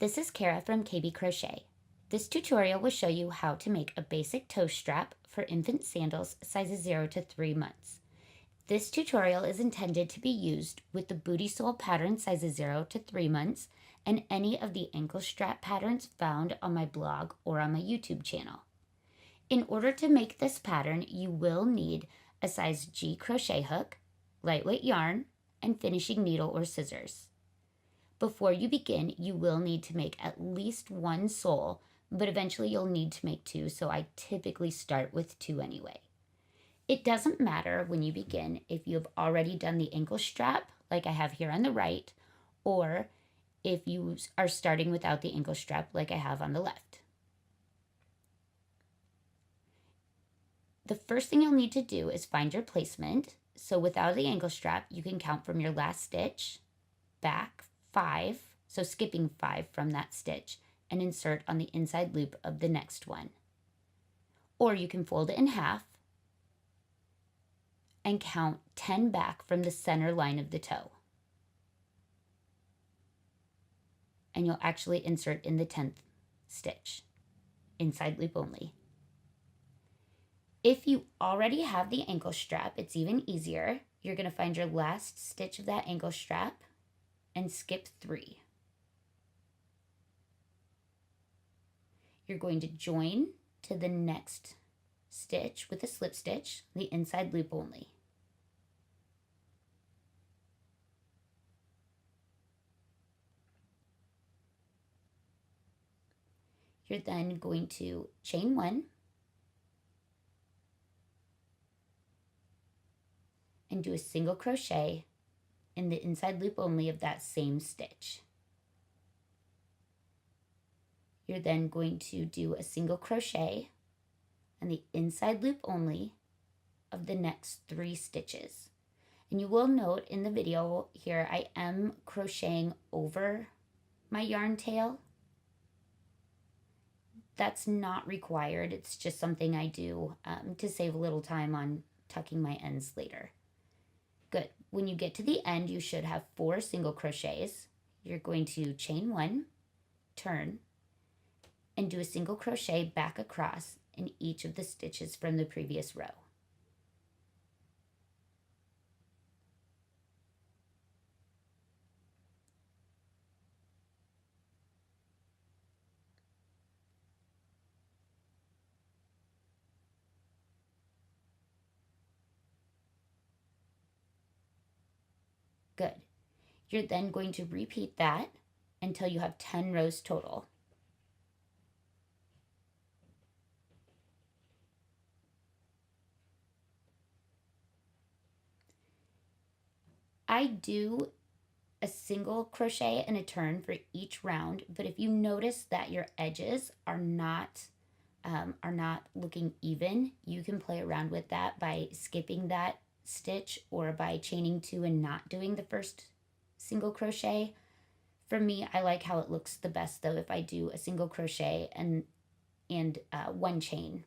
This is Kara from KB Crochet. This tutorial will show you how to make a basic toe strap for infant sandals sizes 0 to 3 months. This tutorial is intended to be used with the bootie sole pattern sizes 0 to 3 months and any of the ankle strap patterns found on my blog or on my YouTube channel. In order to make this pattern, you will need a size G crochet hook, lightweight yarn, and finishing needle or scissors. Before you begin, you will need to make at least one sole, but eventually you'll need to make two, so I typically start with two anyway. It doesn't matter when you begin if you have already done the ankle strap, like I have here on the right, or if you are starting without the ankle strap, like I have on the left. The first thing you'll need to do is find your placement. So without the ankle strap, you can count from your last stitch, back 5, so skipping 5 from that stitch, and insert on the inside loop of the next one. Or you can fold it in half and count 10 back from the center line of the toe. And you'll actually insert in the 10th stitch, inside loop only. If you already have the ankle strap, it's even easier. You're going to find your last stitch of that ankle strap and skip 3. You're going to join to the next stitch with a slip stitch, the inside loop only. You're then going to chain 1 and do a single crochet in the inside loop only of that same stitch. You're then going to do a single crochet and the inside loop only of the next 3 stitches. And you will note in the video here, I am crocheting over my yarn tail. That's not required. It's just something I do to save a little time on tucking my ends later. Good. When you get to the end, you should have 4 single crochets. You're going to chain 1, turn, and do a single crochet back across in each of the stitches from the previous row. Good. You're then going to repeat that until you have 10 rows total. I do a single crochet and a turn for each round, but if you notice that your edges are not looking even, you can play around with that by skipping that stitch or by chaining 2 and not doing the first single crochet. For me, I like how it looks the best though if I do a single crochet and one chain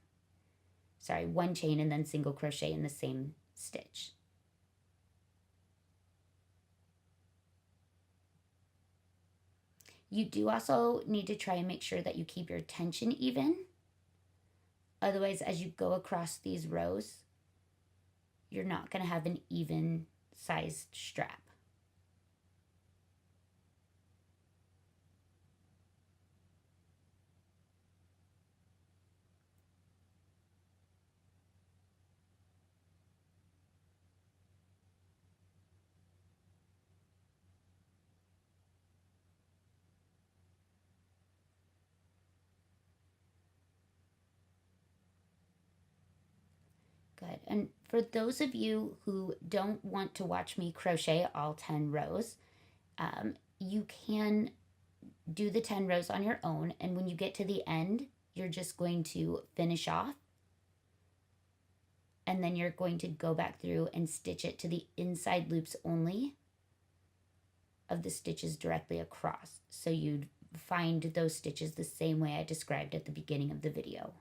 and then single crochet in the same stitch. You do also need to try and make sure that you keep your tension even. Otherwise, as you go across these rows, you're not going to have an even sized strap. Good. And for those of you who don't want to watch me crochet all 10 rows, you can do the 10 rows on your own. And when you get to the end, you're just going to finish off. And then you're going to go back through and stitch it to the inside loops only of the stitches directly across. So you'd find those stitches the same way I described at the beginning of the video.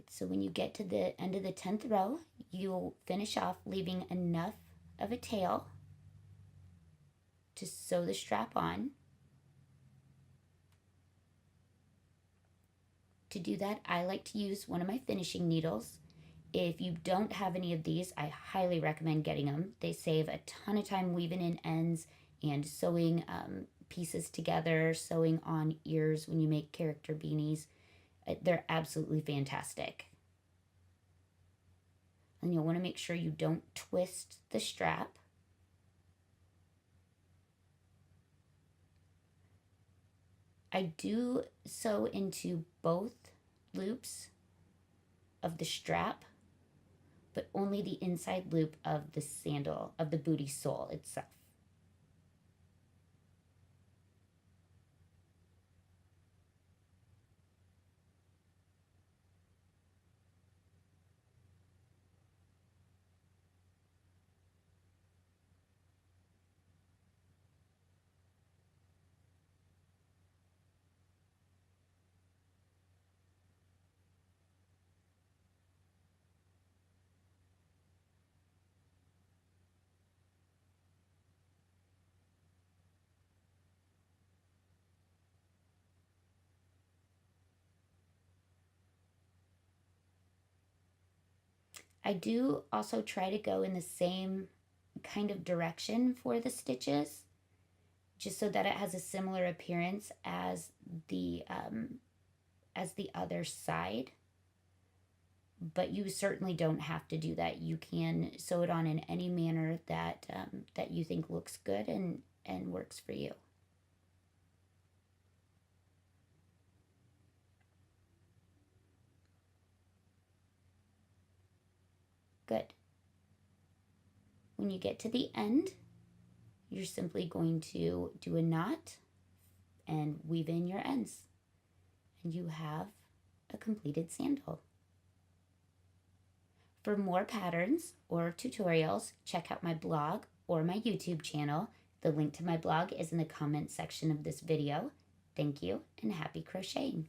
So when you get to the end of the 10th row, you'll finish off leaving enough of a tail to sew the strap on. To do that, I like to use one of my finishing needles. If you don't have any of these, I highly recommend getting them. They save a ton of time weaving in ends and sewing pieces together, sewing on ears when you make character beanies. They're absolutely fantastic. And you'll want to make sure you don't twist the strap. I do sew into both loops of the strap, but only the inside loop of the sandal, of the bootie sole itself. I do also try to go in the same kind of direction for the stitches, just so that it has a similar appearance as the other side. But you certainly don't have to do that. You can sew it on in any manner that that you think looks good and works for you. Good. When you get to the end, you're simply going to do a knot and weave in your ends, and you have a completed sandal. For more patterns or tutorials, check out my blog or my YouTube channel. The link to my blog is in the comments section of this video. Thank you and happy crocheting!